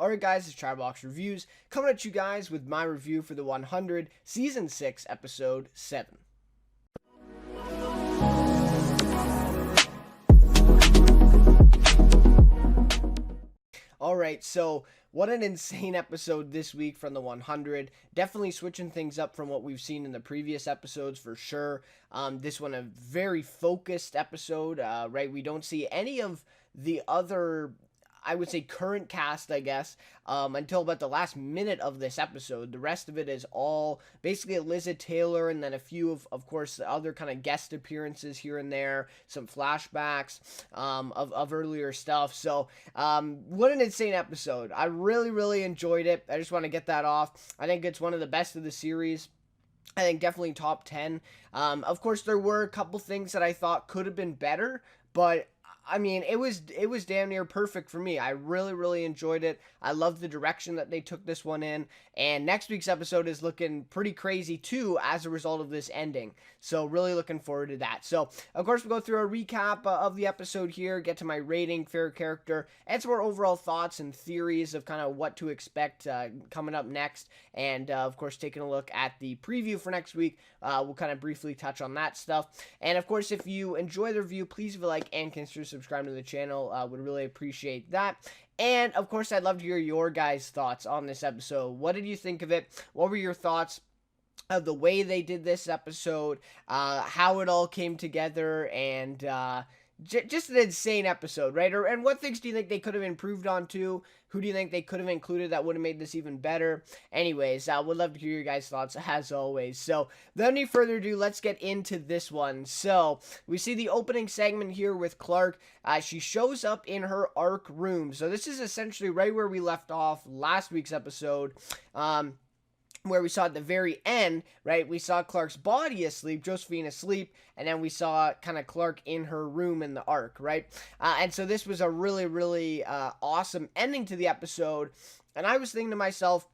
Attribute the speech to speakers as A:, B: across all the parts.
A: Alright guys, it's Chatterbox Reviews, coming at you guys with my review for the 100, Season 6, Episode 7. Alright, so what an insane episode this week from the 100. Definitely switching things up from what we've seen in the previous episodes for sure. This one a very focused episode, right? We don't see any of the other, I would say, current cast, I guess, until about the last minute of this episode. The rest of it is all basically Eliza Taylor and then a few of course, other kind of guest appearances here and there, some flashbacks of earlier stuff. So, what an insane episode. I really enjoyed it. I just want to get that off. I think it's one of the best of the series. I think definitely top 10. Of course, there were a couple things that I thought could have been better, but I mean, it was damn near perfect for me. I really enjoyed it. I love the direction that they took this one in. And next week's episode is looking pretty crazy too as a result of this ending. So really looking forward to that. So, of course, we'll go through a recap of the episode here, get to my rating, favorite character, and some more overall thoughts and theories of kind of what to expect coming up next. And, of course, taking a look at the preview for next week. We'll kind of briefly touch on that stuff. And, of course, if you enjoy the review, please leave a like and consider subscribing to the channel. Would really appreciate that. And, of course, I'd love to hear your guys' thoughts on this episode. What did you think of it? What were your thoughts of the way they did this episode? How it all came together? And just an insane episode, right? And what things do you think they could have improved on too? Who do you think they could have included that would have made this even better? Anyways, would love to hear your guys' thoughts as always. So, without any further ado, let's get into this one. So, we see the opening segment here with Clarke. She shows up in her ARC room. So, this is essentially right where we left off last week's episode. Where we saw at the very end, right, we saw Clarke's body asleep, Josephine asleep, and then we saw kind of Clarke in her room in the ARC, right? And so this was a really awesome ending to the episode, and I was thinking to myself,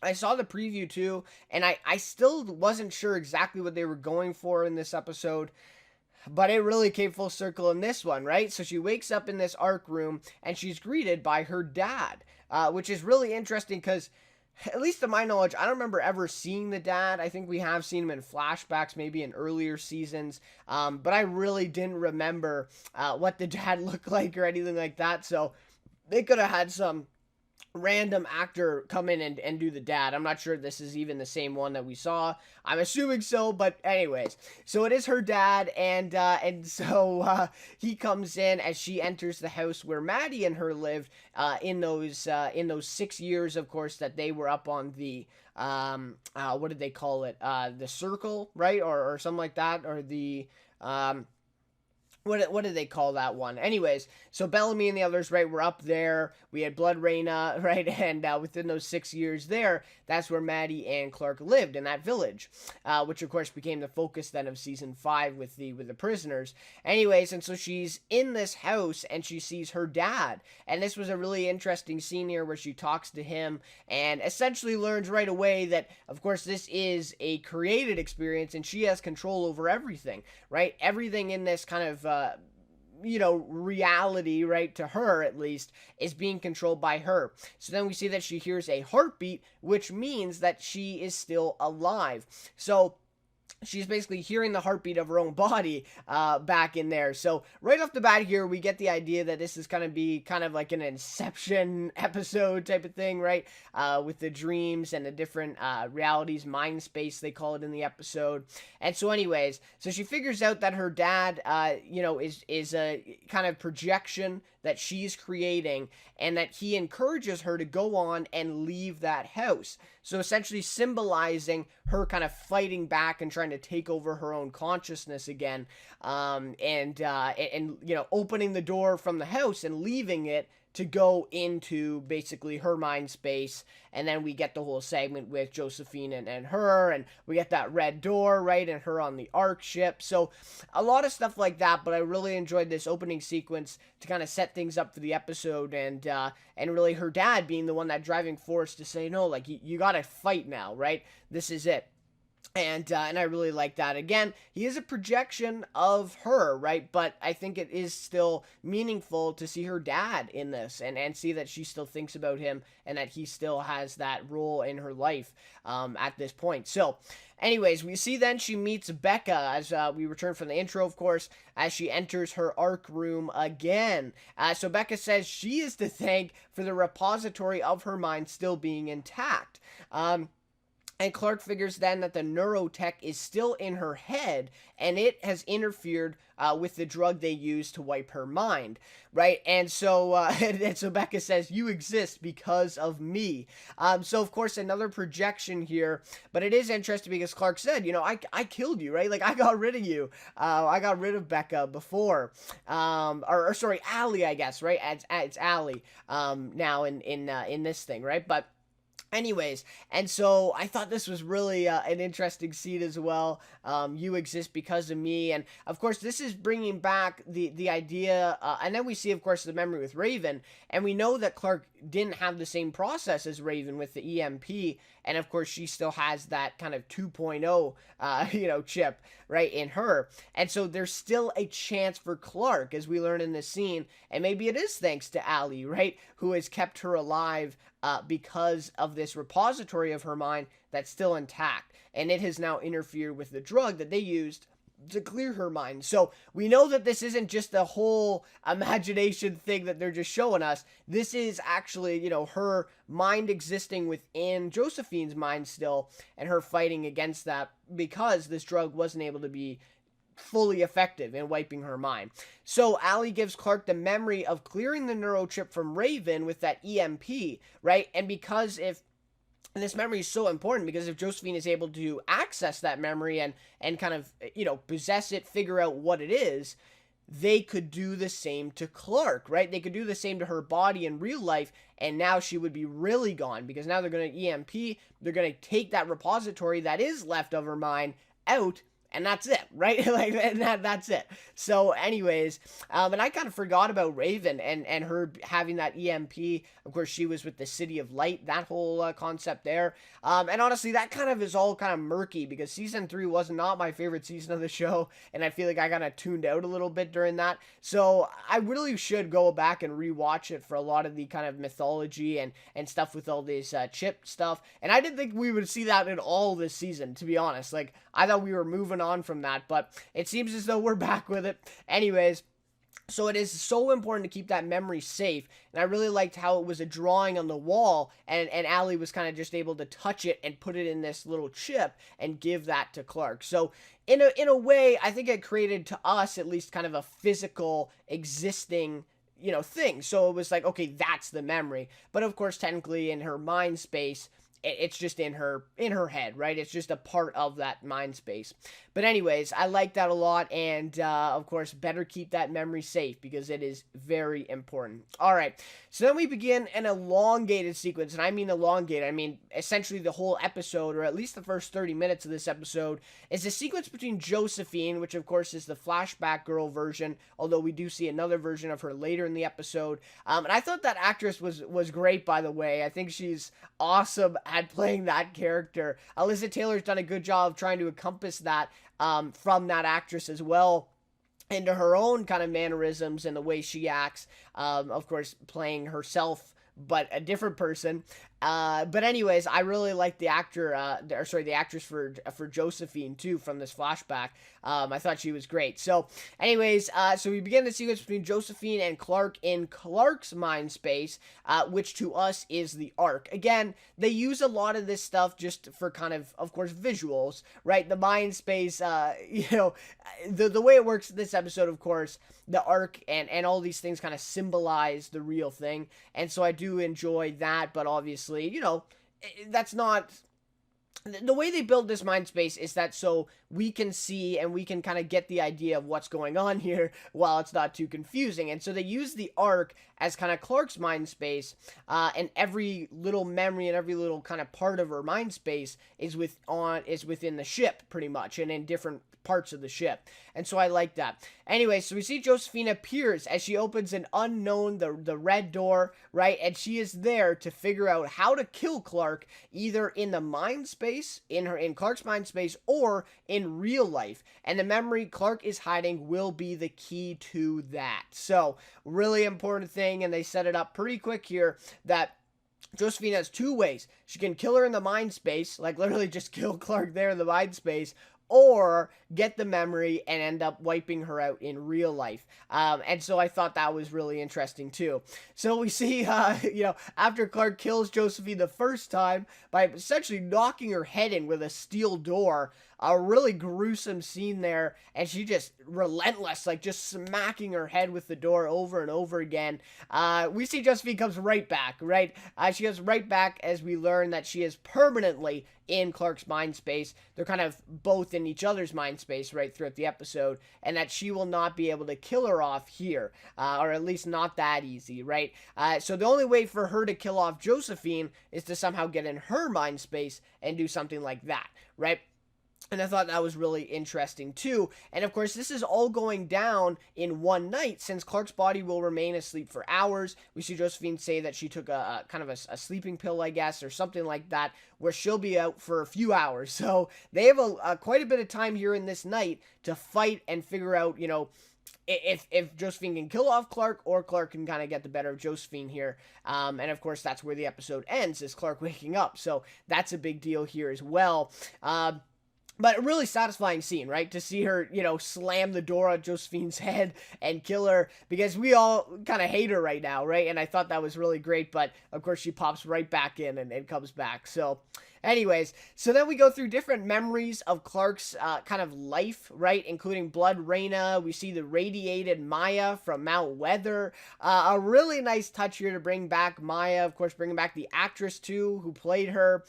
A: I saw the preview too, and I still wasn't sure exactly what they were going for in this episode, but it really came full circle in this one, right? So she wakes up in this ARC room, and she's greeted by her dad, which is really interesting because, at least to my knowledge, I don't remember ever seeing the dad. I think we have seen him in flashbacks, maybe in earlier seasons. But I really didn't remember what the dad looked like or anything like that. So they could have had some random actor come in and do the dad. I'm not sure if this is even the same one that we saw. I'm assuming so, but anyways. So it is her dad, and so he comes in as she enters the house where Maddie and her lived in those 6 years, of course, that they were up on the what did they call it? The circle, right? Or something like that, or the what did they call that one? Anyways, so Bellamy and the others, right, were up there. We had Blood Reyna, right, and within those 6 years there, that's where Maddie and Clarke lived, in that village, which, of course, became the focus then of Season 5 with the prisoners. Anyways, and so she's in this house, and she sees her dad, and this was a really interesting scene here where she talks to him, and essentially learns right away that, of course, this is a created experience, and she has control over everything, right? Everything in this kind of reality, right, to her at least, is being controlled by her. So then we see that she hears a heartbeat, which means that she is still alive. So she's basically hearing the heartbeat of her own body back in there. So right off the bat here, we get the idea that this is going to be kind of like an Inception episode type of thing, right? With the dreams and the different realities, mind space, they call it in the episode. And so anyways, so she figures out that her dad, is a kind of projection that she's creating, and that he encourages her to go on and leave that house. So essentially symbolizing her kind of fighting back and trying to take over her own consciousness again, and opening the door from the house and leaving it to go into basically her mind space. And then we get the whole segment with Josephine and her, and we get that red door, right, and her on the ARC ship. So a lot of stuff like that, but I really enjoyed this opening sequence to kind of set things up for the episode, and really her dad being the one, that driving force to say, no, like, you gotta fight now, right? This is it. And I really like that. Again, he is a projection of her, right? But I think it is still meaningful to see her dad in this, and see that she still thinks about him and that he still has that role in her life at this point. So, anyways, we see then she meets Becca as we return from the intro, of course, as she enters her ARC room again. So Becca says she is to thank for the repository of her mind still being intact. And Clarke figures then that the neurotech is still in her head, and it has interfered with the drug they use to wipe her mind, right? And so, and so Becca says, "You exist because of me." So of course another projection here, but it is interesting because Clarke said, I killed you, right? Like I got rid of you. I got rid of Becca before, or sorry, Allie, I guess, right? It's Allie now in this thing, right? But anyways, and so I thought this was really an interesting scene as well. You exist because of me, and of course this is bringing back the idea, and then we see, of course, the memory with Raven, and we know that Clarke didn't have the same process as Raven with the EMP, and of course she still has that kind of 2.0 chip right in her, and so there's still a chance for Clarke, as we learn in this scene, and maybe it is thanks to Allie, right, who has kept her alive because of this repository of her mind that's still intact, and it has now interfered with the drug that they used to clear her mind. So we know that this isn't just a whole imagination thing that they're just showing us. This is actually, her mind existing within Josephine's mind still, and her fighting against that because this drug wasn't able to be fully effective in wiping her mind. So Allie gives Clarke the memory of clearing the neurochip from Raven with that EMP, right? And because this memory is so important, because if Josephine is able to access that memory and kind of, possess it, figure out what it is, they could do the same to Clarke, right? They could do the same to her body in real life, and now she would be really gone, because now they're going to EMP, they're going to take that repository that is left of her mind out, and that's it, right? Like that's it. So anyways, and I kind of forgot about Raven and her having that EMP. Of course, she was with the City of Light, that whole concept there. And honestly, that kind of is all kind of murky, because season 3 was not my favorite season of the show, and I feel like I kind of tuned out a little bit during that. So I really should go back and rewatch it for a lot of the kind of mythology and stuff with all this chip stuff. And I didn't think we would see that at all this season, to be honest. Like, I thought we were moving on from that, but it seems as though we're back with it. Anyways, so it is so important to keep that memory safe, and I really liked how it was a drawing on the wall, and Allie was kind of just able to touch it and put it in this little chip and give that to Clarke. So in a way, I think it created, to us at least, kind of a physical existing thing. So it was like, okay, that's the memory. But of course, technically in her mind space, it's just in her head, right? It's just a part of that mind space. But anyways, I like that a lot, and of course, better keep that memory safe, because it is very important. All right, so then we begin an elongated sequence, and I mean elongated. I mean essentially the whole episode, or at least the first 30 minutes of this episode, is a sequence between Josephine, which of course is the flashback girl version, although we do see another version of her later in the episode. And I thought that actress was great, by the way. I think she's awesome at playing that character. Alyssa Taylor's done a good job of trying to encompass that from that actress as well into her own kind of mannerisms and the way she acts, of course playing herself but a different person. But anyways, I really like the the actress for Josephine too, from this flashback. I thought she was great. So anyways, so we begin the sequence between Josephine and Clarke in Clarke's mind space, which to us is the ARC. Again, they use a lot of this stuff just for kind of course, visuals, right? The mind space, the way it works in this episode, of course, the ARC and all these things kind of symbolize the real thing. And so I do enjoy that, but obviously, that's not the way they build this mind space, is that so we can see and we can kind of get the idea of what's going on here while it's not too confusing. And so they use the ARC as kind of Clarke's mind space, and every little memory and every little kind of part of her mind space is within the ship pretty much, and in different parts of the ship. And so I like that. Anyway, so we see Josephine appears as she opens an unknown, the red door, right? And she is there to figure out how to kill Clarke, either in the mind space, in Clarke's mind space, or in real life. And the memory Clarke is hiding will be the key to that. So, really important thing, and they set it up pretty quick here that Josephine has two ways. She can kill her in the mind space, like literally just kill Clarke there in the mind space, or get the memory and end up wiping her out in real life. And so I thought that was really interesting too. So we see, after Clarke kills Josephine the first time by essentially knocking her head in with a steel door, a really gruesome scene there, and she just relentless, like just smacking her head with the door over and over again. We see Josephine comes right back, right? She comes right back as we learn that she is permanently in Clarke's mind space. They're kind of both in each other's mind space right throughout the episode, and that she will not be able to kill her off here, or at least not that easy, right? So the only way for her to kill off Josephine is to somehow get in her mind space and do something like that, right? And I thought that was really interesting too. And of course, this is all going down in one night, since Clarke's body will remain asleep for hours. We see Josephine say that she took a kind of a sleeping pill, I guess, or something like that, where she'll be out for a few hours. So they have quite a bit of time here in this night to fight and figure out, if Josephine can kill off Clarke, or Clarke can kind of get the better of Josephine here. And of course, that's where the episode ends, is Clarke waking up. So that's a big deal here as well. But a really satisfying scene, right? To see her, slam the door on Josephine's head and kill her, because we all kind of hate her right now, right? And I thought that was really great, but of course she pops right back in and comes back. So anyways, so then we go through different memories of Clarke's kind of life, right? Including Blood Reyna. We see the radiated Maya from Mount Weather. A really nice touch here to bring back Maya. Of course, bringing back the actress too, who played her,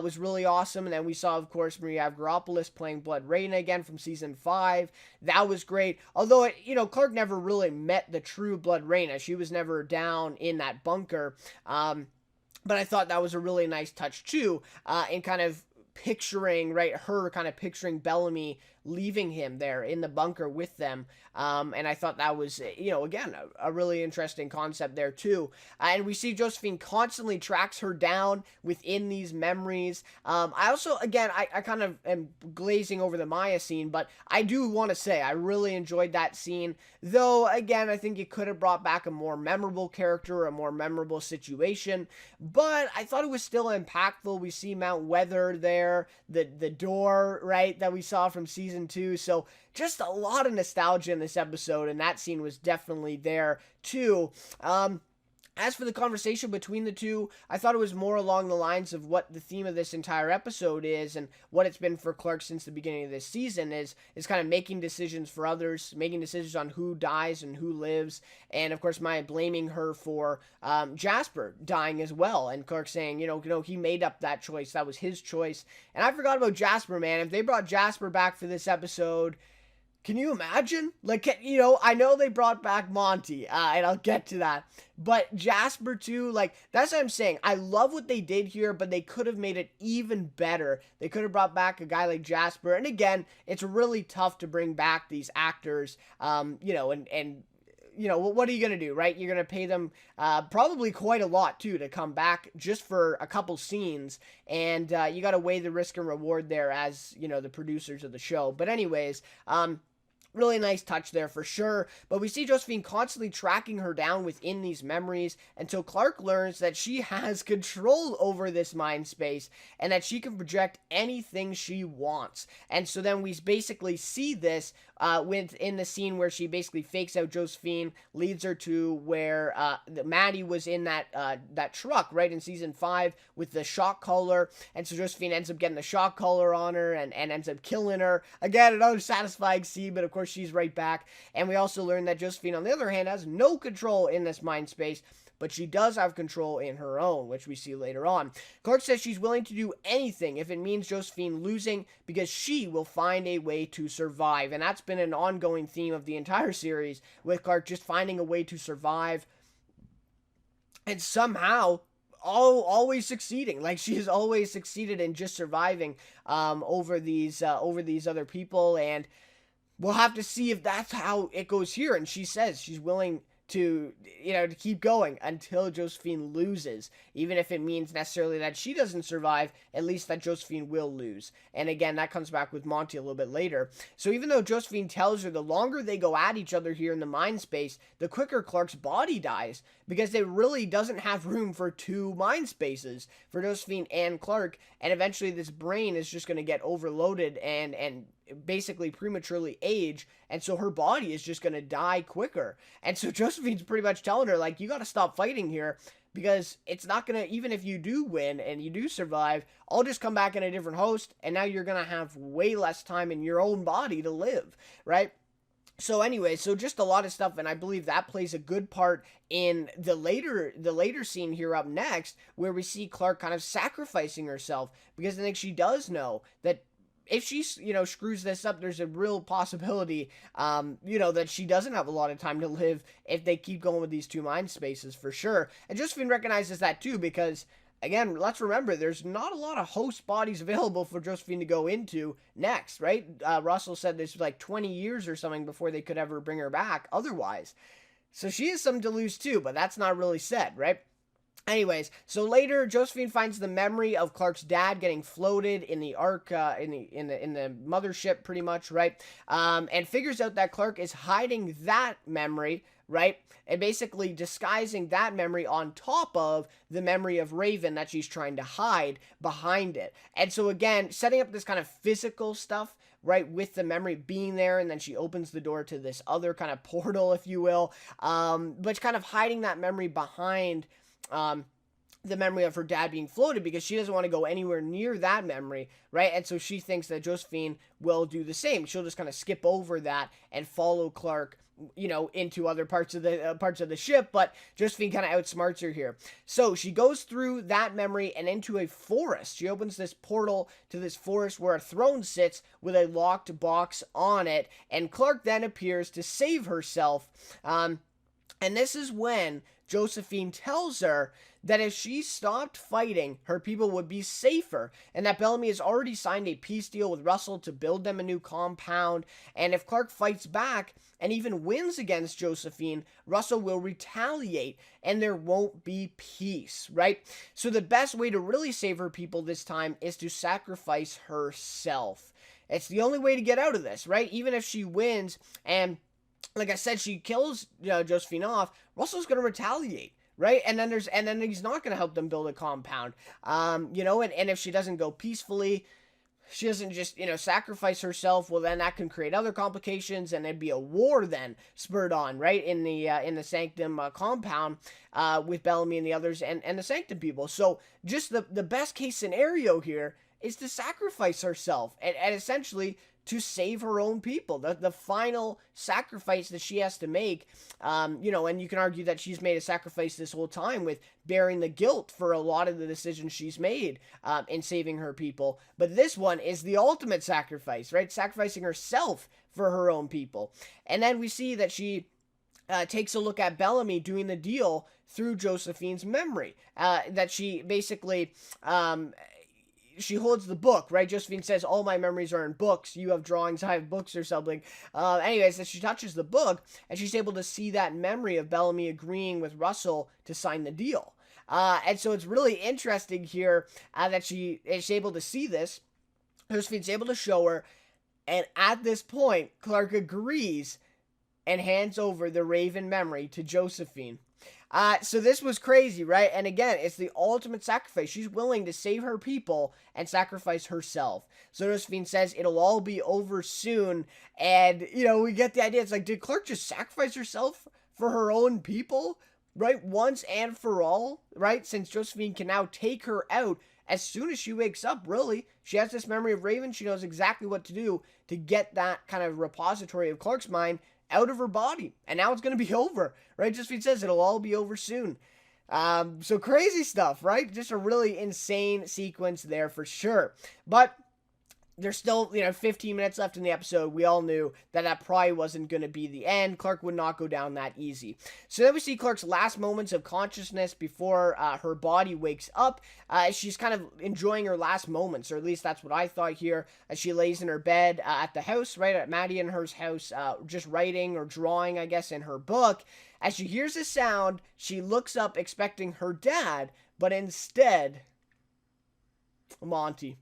A: was really awesome. And then we saw, of course, Maria Avgeropoulos playing Blood Reyna again from season 5. That was great. Although, Clarke never really met the true Blood Reyna. She was never down in that bunker. But I thought that was a really nice touch too, in kind of picturing, right, her kind of picturing Bellamy leaving him there in the bunker with them. And I thought that was, again, a really interesting concept there too. And we see Josephine constantly tracks her down within these memories. I also, again, I kind of am glazing over the Maya scene, but I do want to say I really enjoyed that scene. Though, again, I think it could have brought back a more memorable character, a more memorable situation. But I thought it was still impactful. We see Mount Weather there, the door, right, that we saw from season 2. So just a lot of nostalgia in this episode, and that scene was definitely there too. As for the conversation between the two, I thought it was more along the lines of what the theme of this entire episode is, and what it's been for Clarke since the beginning of this season is kind of making decisions for others, making decisions on who dies and who lives, and of course Maya blaming her for Jasper dying as well, and Clarke saying, he made up that choice, that was his choice. And I forgot about Jasper, man. If they brought Jasper back for this episode, can you imagine? Like, I know they brought back Monty, and I'll get to that. But Jasper, too, like, that's what I'm saying. I love what they did here, but they could have made it even better. They could have brought back a guy like Jasper. And again, it's really tough to bring back these actors, and what are you going to do, right? You're going to pay them probably quite a lot, too, to come back just for a couple scenes. And you got to weigh the risk and reward there as, the producers of the show. But anyways, really nice touch there for sure. But we see Josephine constantly tracking her down within these memories until Clarke learns that she has control over this mind space and that she can project anything she wants. And so then we basically see this within the scene where she basically fakes out Josephine, leads her to where Maddie was in that truck, right, in season 5 with the shock collar. And so Josephine ends up getting the shock collar on her and ends up killing her. Again, another satisfying scene, but of course she's right back. And we also learn that Josephine, on the other hand, has no control in this mind space, but she does have control in her own, which we see later on. Clarke says she's willing to do anything if it means Josephine losing, because she will find a way to survive. And that's been an ongoing theme of the entire series, with Clarke just finding a way to survive and somehow always succeeding. Like, she has always succeeded in just surviving over these other people, and we'll have to see if that's how it goes here. And she says she's willing to, to keep going until Josephine loses, even if it means necessarily that she doesn't survive, at least that Josephine will lose. And again, that comes back with Monty a little bit later. So even though Josephine tells her the longer they go at each other here in the mind space, the quicker Clarke's body dies, because it really doesn't have room for two mind spaces for Josephine and Clarke, and eventually this brain is just going to get overloaded and basically prematurely age, and so her body is just going to die quicker. And so Josephine's pretty much telling her, like, you got to stop fighting here, because it's not going to, even if you do win and you do survive, I'll just come back in a different host, and now you're going to have way less time in your own body to live, right? So anyway, so just a lot of stuff, and I believe that plays a good part in the later scene here up next, where we see Clarke kind of sacrificing herself, because I think she does know that if she, screws this up, there's a real possibility, that she doesn't have a lot of time to live if they keep going with these two mind spaces, for sure. And Josephine recognizes that too, because, again, let's remember, there's not a lot of host bodies available for Josephine to go into next, right? Russell said this was like 20 years or something before they could ever bring her back otherwise. So she has some to lose too, but that's not really said, right? Anyways, so later Josephine finds the memory of Clarke's dad getting floated in the Ark, in the mothership, pretty much, right? And figures out that Clarke is hiding that memory, right? And basically disguising that memory on top of the memory of Raven that she's trying to hide behind it. And so again, setting up this kind of physical stuff, right, with the memory being there, and then she opens the door to this other kind of portal, if you will, but kind of hiding that memory behind the memory of her dad being floated, because she doesn't want to go anywhere near that memory, right? And so she thinks that Josephine will do the same. She'll just kind of skip over that and follow Clarke, into other parts of the ship, but Josephine kind of outsmarts her here. So she goes through that memory and into a forest. She opens this portal to this forest where a throne sits with a locked box on it, and Clarke then appears to save herself. And this is when Josephine tells her that if she stopped fighting, her people would be safer, and that Bellamy has already signed a peace deal with Russell to build them a new compound, and if Clarke fights back and even wins against Josephine, Russell will retaliate, and there won't be peace, right? So the best way to really save her people this time is to sacrifice herself. It's the only way to get out of this, right? Even if she wins and, like I said, she kills Josephine off, Russell's going to retaliate, right? And then he's not going to help them build a compound, and if she doesn't go peacefully, she doesn't just, sacrifice herself, well, then that can create other complications, and there'd be a war then spurred on, right, in the Sanctum compound with Bellamy and the others and the Sanctum people. So just the best case scenario here is to sacrifice herself and essentially to save her own people. The final sacrifice that she has to make, and you can argue that she's made a sacrifice this whole time with bearing the guilt for a lot of the decisions she's made in saving her people. But this one is the ultimate sacrifice, right? Sacrificing herself for her own people. And then we see that she takes a look at Bellamy doing the deal through Josephine's memory, that she basically she holds the book, right? Josephine says, all my memories are in books. You have drawings, I have books, or something. Anyways, so she touches the book, and she's able to see that memory of Bellamy agreeing with Russell to sign the deal. And so it's really interesting here that she is able to see this. Josephine's able to show her, and at this point, Clarke agrees and hands over the Raven memory to Josephine. So this was crazy, right? And again, it's the ultimate sacrifice. She's willing to save her people and sacrifice herself. So Josephine says it'll all be over soon. And, we get the idea. It's like, did Clarke just sacrifice herself for her own people, right? Once and for all, right? Since Josephine can now take her out as soon as she wakes up, really. She has this memory of Raven. She knows exactly what to do to get that kind of repository of Clarke's mind out of her body, and now it's going to be over, right? Josephine says it'll all be over soon. So crazy stuff, right? Just a really insane sequence there for sure. But there's still, 15 minutes left in the episode. We all knew that probably wasn't going to be the end. Clarke would not go down that easy. So then we see Clarke's last moments of consciousness before her body wakes up. She's kind of enjoying her last moments, or at least that's what I thought here, as she lays in her bed at the house, right at Maddie and her's house, just writing or drawing, I guess, in her book. As she hears a sound, she looks up expecting her dad, but instead, Monty.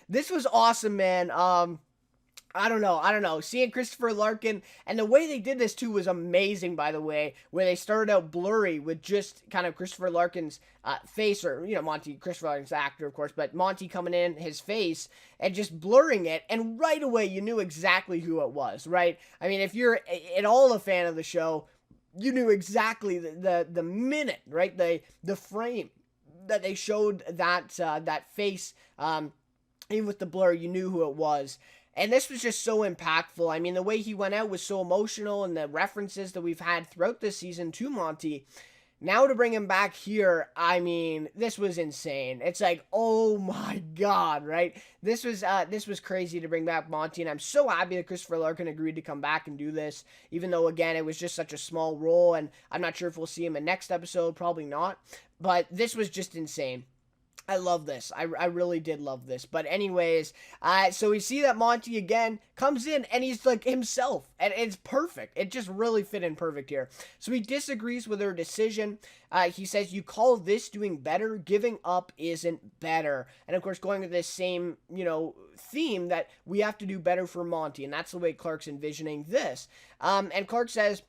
A: This was awesome, man. I don't know. Seeing Christopher Larkin, and the way they did this too was amazing, by the way, where they started out blurry with just kind of Christopher Larkin's face, or, Monty, Christopher Larkin's the actor, of course, but Monty coming in, his face, and just blurring it, and right away you knew exactly who it was, right? I mean, if you're at all a fan of the show, you knew exactly the minute, right? The frame that they showed that face, even with the blur, you knew who it was. And this was just so impactful. I mean, the way he went out was so emotional, and the references that we've had throughout this season to Monty. Now to bring him back here, I mean, this was insane. It's like, oh my God, right? This was crazy to bring back Monty, and I'm so happy that Christopher Larkin agreed to come back and do this, even though, again, it was just such a small role, and I'm not sure if we'll see him in next episode, probably not, but this was just insane. I love this. I really did love this. But anyways, so we see that Monty again comes in and he's like himself. And it's perfect. It just really fit in perfect here. So he disagrees with her decision. He says, you call this doing better? Giving up isn't better. And of course, going with this same, theme that we have to do better for Monty. And that's the way Clarke's envisioning this. And Clarke says,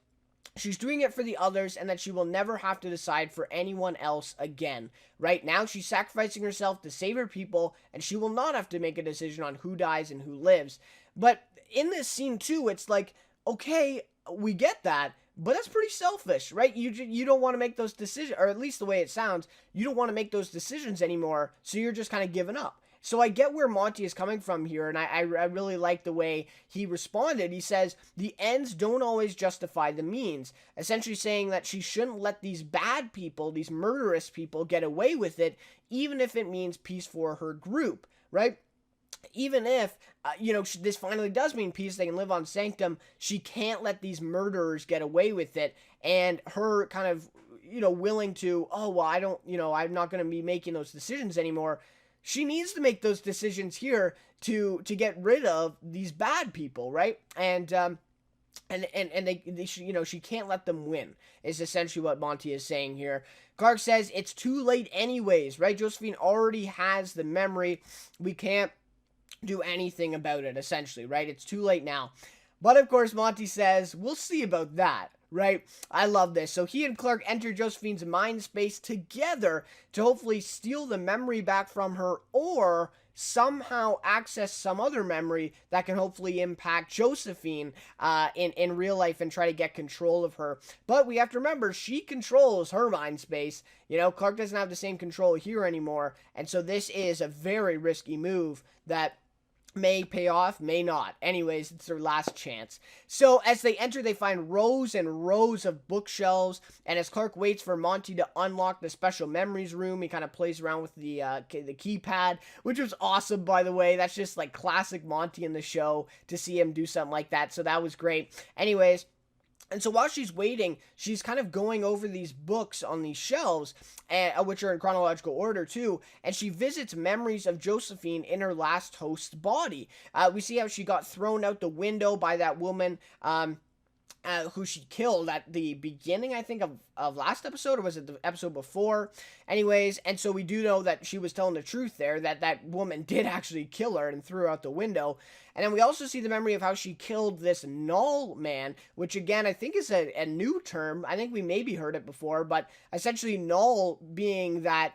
A: she's doing it for the others, and that she will never have to decide for anyone else again. Right now, she's sacrificing herself to save her people, and she will not have to make a decision on who dies and who lives. But in this scene, too, it's like, okay, we get that, but that's pretty selfish, right? You don't want to make those decisions, or at least the way it sounds, you don't want to make those decisions anymore, so you're just kind of giving up. So I get where Monty is coming from here, and I really like the way he responded. He says, the ends don't always justify the means, essentially saying that she shouldn't let these bad people, these murderous people, get away with it, even if it means peace for her group, right? Even if, this finally does mean peace, they can live on Sanctum, she can't let these murderers get away with it, and her kind of, willing to, I'm not going to be making those decisions anymore. She needs to make those decisions here to get rid of these bad people, right? And she can't let them win, is essentially what Monty is saying here. Clarke says it's too late anyways, right? Josephine already has the memory. We can't do anything about it, essentially, right? It's too late now. But of course, Monty says, we'll see about that. Right? I love this. So he and Clarke enter Josephine's mind space together to hopefully steal the memory back from her, or somehow access some other memory that can hopefully impact Josephine in real life and try to get control of her. But we have to remember, she controls her mind space. Clarke doesn't have the same control here anymore. And so this is a very risky move that may pay off, may not. Anyways, it's their last chance. So as they enter, they find rows and rows of bookshelves, and as Clarke waits for Monty to unlock the special memories room, he kind of plays around with the keypad, which was awesome, by the way. That's just like classic Monty in the show to see him do something like that, so that was great. Anyways, and so while she's waiting, she's kind of going over these books on these shelves, which are in chronological order too, and she visits memories of Josephine in her last host's body. We see how she got thrown out the window by that woman who she killed at the beginning, I think, of last episode, or was it the episode before? Anyways, and so we do know that she was telling the truth there, that woman did actually kill her and threw her out the window. And then we also see the memory of how she killed this Null man, which again, I think is a new term. I think we maybe heard it before, but essentially Null being that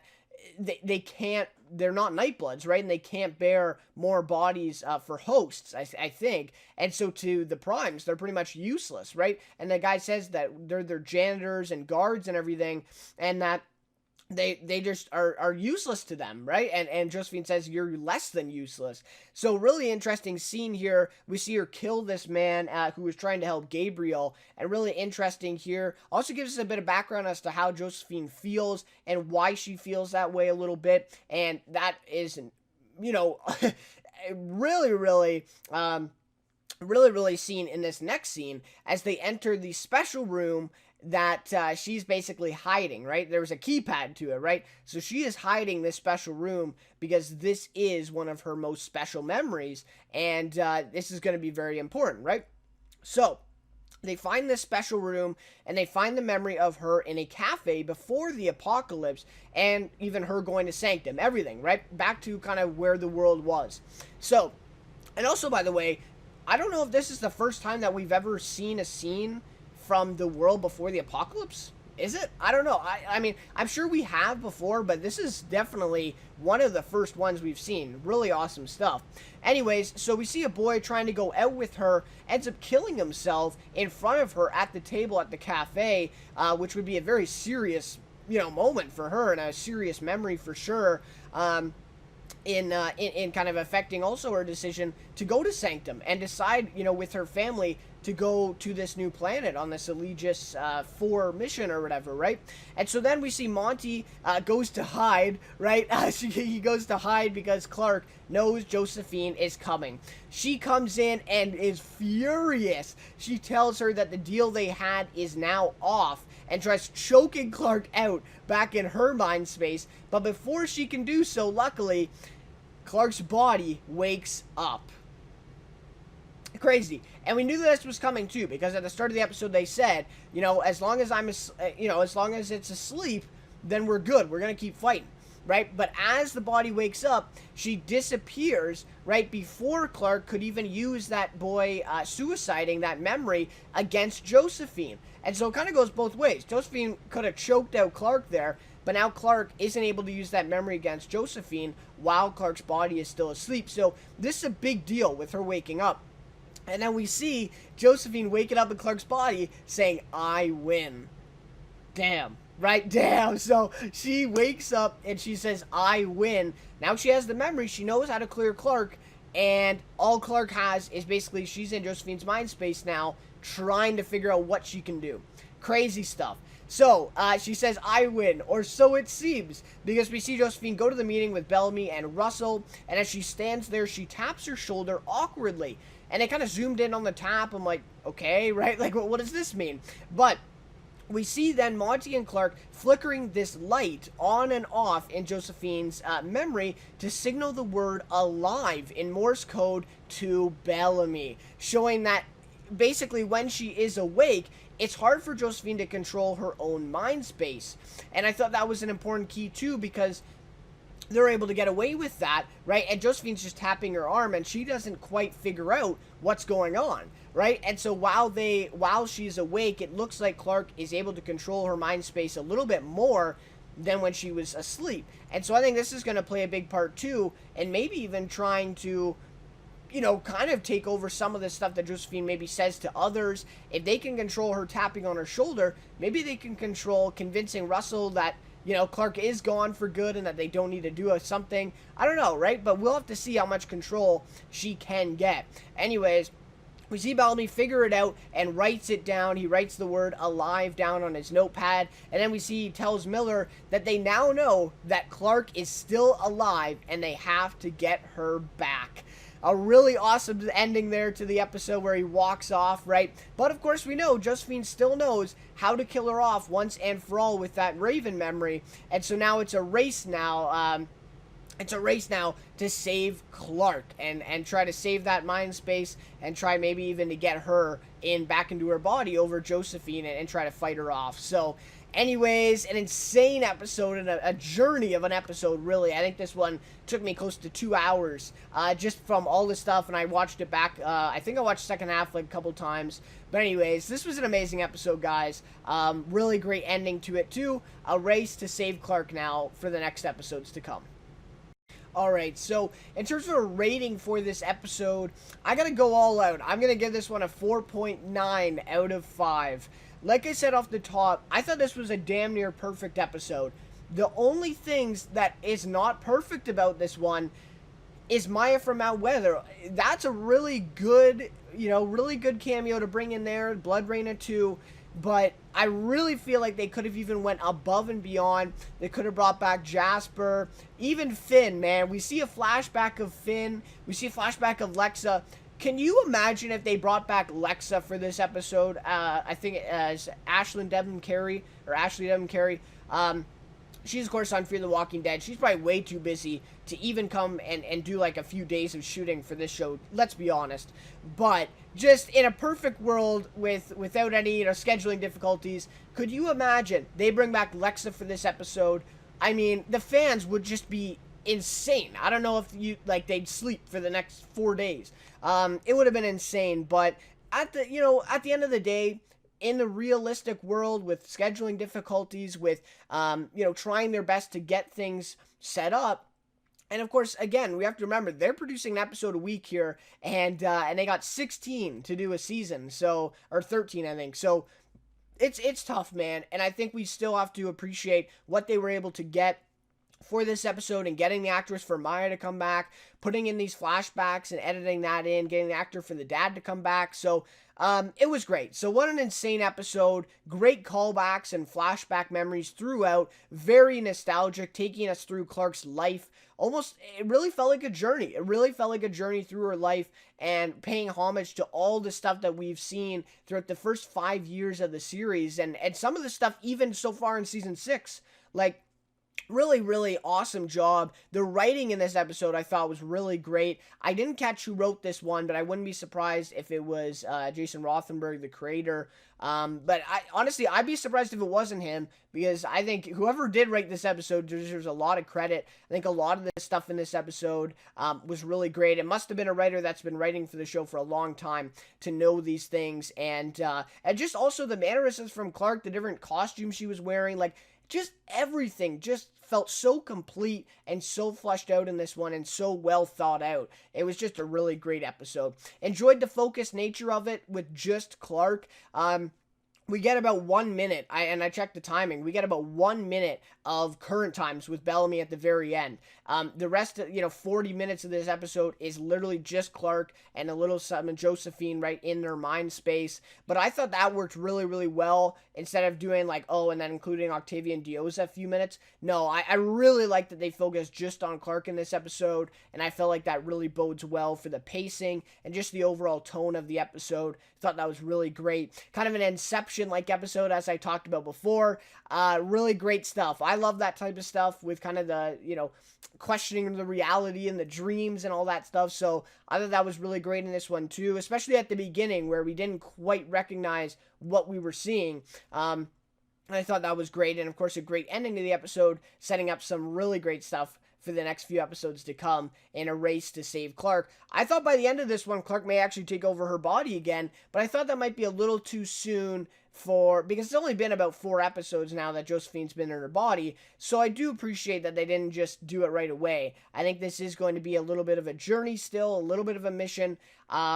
A: they're not Nightbloods, right? And they can't bear more bodies for hosts, I think. And so to the Primes, they're pretty much useless, right? And the guy says that they're janitors and guards and everything, and that they just are useless to them, right? And Josephine says, you're less than useless. So really interesting scene here. We see her kill this man who was trying to help Gabriel, and really interesting here. Also gives us a bit of background as to how Josephine feels and why she feels that way a little bit, and that is, really, really, really seen in this next scene as they enter the special room that she's basically hiding, right? There was a keypad to it, right? So she is hiding this special room because this is one of her most special memories, and this is going to be very important, right? So they find this special room, and they find the memory of her in a cafe before the apocalypse, and even her going to Sanctum, everything, right? Back to kind of where the world was. So, and also, by the way, I don't know if this is the first time that we've ever seen a scene from the world before the apocalypse. Is it? I don't know. I mean, I'm sure we have before, but this is definitely one of the first ones we've seen. Really awesome stuff. Anyways, so we see a boy trying to go out with her, ends up killing himself in front of her at the table at the cafe, which would be a very serious, moment for her and a serious memory for sure. In kind of affecting also her decision to go to Sanctum and decide, with her family to go to this new planet on this Allegius 4 mission or whatever, right? And so then we see Monty goes to hide, right? He goes to hide because Clarke knows Josephine is coming. She comes in and is furious. She tells her that the deal they had is now off and tries choking Clarke out back in her mind space. But before she can do so, luckily, Clarke's body wakes up. Crazy. And we knew this was coming too, because at the start of the episode they said, as long as as long as it's asleep, then we're good. We're going to keep fighting, right? But as the body wakes up, she disappears right before Clarke could even use that boy suiciding that memory against Josephine. And so it kind of goes both ways. Josephine could have choked out Clarke there, but now Clarke isn't able to use that memory against Josephine while Clarke's body is still asleep. So this is a big deal with her waking up. And then we see Josephine waking up in Clarke's body saying, "I win." Damn. Right? Damn. So she wakes up and she says, "I win." Now she has the memory. She knows how to clear Clarke. And all Clarke has is basically she's in Josephine's mind space now, trying to figure out what she can do. Crazy stuff. So, she says, "I win," or so it seems, because we see Josephine go to the meeting with Bellamy and Russell, and as she stands there, she taps her shoulder awkwardly. And it kind of zoomed in on the tap. I'm like, okay, right? Like, what does this mean? But we see then Monty and Clarke flickering this light on and off in Josephine's memory to signal the word alive in Morse code to Bellamy, showing that basically when she is awake, it's hard for Josephine to control her own mind space. And I thought that was an important key too, because they're able to get away with that, right? And Josephine's just tapping her arm and she doesn't quite figure out what's going on, right? And so while she's awake, it looks like Clarke is able to control her mind space a little bit more than when she was asleep. And so I think this is going to play a big part too, and maybe even trying to, kind of take over some of the stuff that Josephine maybe says to others. If they can control her tapping on her shoulder, maybe they can control convincing Russell that, Clarke is gone for good and that they don't need to do something. I don't know, right? But we'll have to see how much control she can get. Anyways, we see Bellamy figure it out and writes it down. He writes the word alive down on his notepad. And then we see he tells Miller that they now know that Clarke is still alive and they have to get her back. A really awesome ending there to the episode where he walks off, right? But of course we know Josephine still knows how to kill her off once and for all with that Raven memory. And so now it's a race now. It's a race now to save Clarke and try to save that mind space and try maybe even to get her back into her body over Josephine and try to fight her off. So anyways, an insane episode and a journey of an episode, really. I think this one took me close to 2 hours just from all this stuff, and I watched it back. I think I watched the second half like a couple times. But anyways, this was an amazing episode, guys. Really great ending to it, too. A race to save Clarke now for the next episodes to come. Alright, so in terms of a rating for this episode, I gotta go all out. I'm gonna give this one a 4.9 out of 5. Like I said off the top, I thought this was a damn near perfect episode. The only things that is not perfect about this one is Maya from Mount Weather. That's a really good, really good cameo to bring in there. Blood Raina 2. but I really feel like they could have even went above and beyond. They could have brought back Jasper, even Finn, man. We see a flashback of Finn. We see a flashback of Lexa. Can you imagine if they brought back Lexa for this episode? I think as Ashley Devon Carey. She's, of course, on Fear the Walking Dead. She's probably way too busy to even come and do like a few days of shooting for this show. Let's be honest. But just in a perfect world without any scheduling difficulties, could you imagine they bring back Lexa for this episode? I mean, the fans would just be insane. I don't know if they'd sleep for the next 4 days. It would have been insane. But at the end of the day, in the realistic world with scheduling difficulties, with trying their best to get things set up. And of course, again, we have to remember they're producing an episode a week here, and they got 16 to do a season, or 13, I think. So it's tough, man. And I think we still have to appreciate what they were able to get for this episode, and getting the actress for Maya to come back, putting in these flashbacks and editing that in, getting the actor for the dad to come back. So it was great. So what an insane episode. Great callbacks and flashback memories throughout. Very nostalgic, taking us through Clarke's life. It really felt like a journey. It really felt like a journey through her life, and paying homage to all the stuff that we've seen throughout the first 5 years of the series, and some of the stuff even so far in season 6. Like, really, really awesome job. The writing in this episode I thought was really great. I didn't catch who wrote this one, but I wouldn't be surprised if it was Jason Rothenberg, the creator. But I'd be surprised if it wasn't him, because I think whoever did write this episode deserves a lot of credit. I think a lot of the stuff in this episode was really great. It must have been a writer that's been writing for the show for a long time to know these things. And just also the mannerisms from Clarke, the different costumes she was wearing, like, just everything just felt so complete and so fleshed out in this one, and so well thought out. It was just a really great episode. Enjoyed the focused nature of it with just Clarke. We get about 1 minute, I checked the timing, we get about 1 minute of current times with Bellamy at the very end. The rest of, 40 minutes of this episode is literally just Clarke and a little something Josephine right in their mind space. But I thought that worked really, really well, instead of doing and then including Octavian Dioza a few minutes. No, I really like that they focused just on Clarke in this episode, and I felt like that really bodes well for the pacing and just the overall tone of the episode. Thought that was really great. Kind of an Inception-like episode, as I talked about before. Really great stuff. I love that type of stuff with kind of the, questioning the reality and the dreams and all that stuff. So I thought that was really great in this one too, especially at the beginning where we didn't quite recognize what we were seeing. I thought that was great. And of course, a great ending to the episode, setting up some really great stuff for the next few episodes to come in a race to save Clarke. I thought by the end of this one, Clarke may actually take over her body again, but I thought that might be a little too soon because it's only been about 4 episodes now that Josephine's been in her body, so I do appreciate that they didn't just do it right away. I think this is going to be a little bit of a journey still, a little bit of a mission,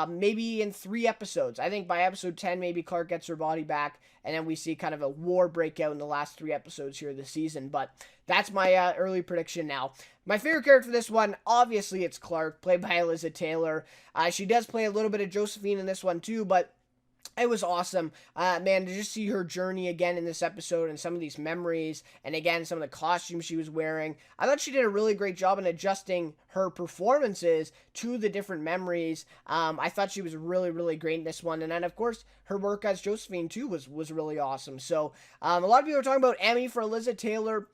A: maybe in 3 episodes. I think by episode 10, maybe Clarke gets her body back, and then we see kind of a war breakout in the last 3 episodes here this season, but that's my early prediction now. My favorite character for this one, obviously, it's Clarke, played by Eliza Taylor. She does play a little bit of Josephine in this one too, but it was awesome, man, to just see her journey again in this episode, and some of these memories, and again, some of the costumes she was wearing. I thought she did a really great job in adjusting her performances to the different memories. I thought she was really, really great in this one, and then, of course, her work as Josephine, too, was really awesome. So, a lot of people are talking about Emmy for Eliza Taylor.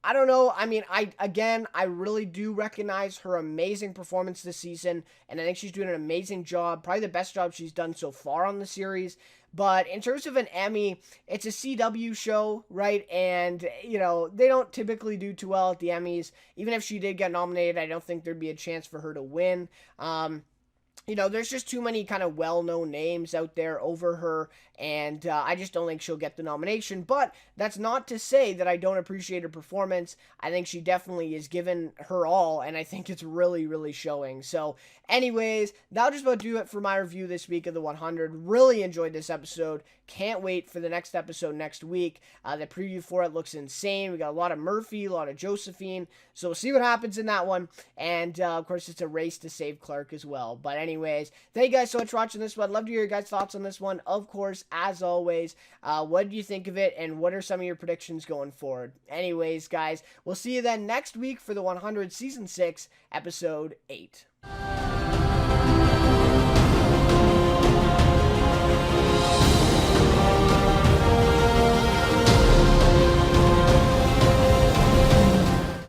A: I don't know. I mean, I really do recognize her amazing performance this season, and I think she's doing an amazing job, probably the best job she's done so far on the series. But in terms of an Emmy, it's a CW show, right? And, they don't typically do too well at the Emmys. Even if she did get nominated, I don't think there'd be a chance for her to win. There's just too many kind of well-known names out there over her, and I just don't think she'll get the nomination. But that's not to say that I don't appreciate her performance. I think she definitely is giving her all, and I think it's really, really showing. So, anyways, that'll just about do it for my review this week of the 100. Really enjoyed this episode. Can't wait for the next episode next week. The preview for it looks insane. We got a lot of Murphy, a lot of Josephine, so we'll see what happens in that one. And, of course, it's a race to save Clarke as well. But anyways, thank you guys so much for watching this one. Love to hear your guys' thoughts on this one, of course, as always. What do you think of it, and what are some of your predictions going forward? Anyways, guys, we'll see you then next week for the 100 Season 6, Episode 8.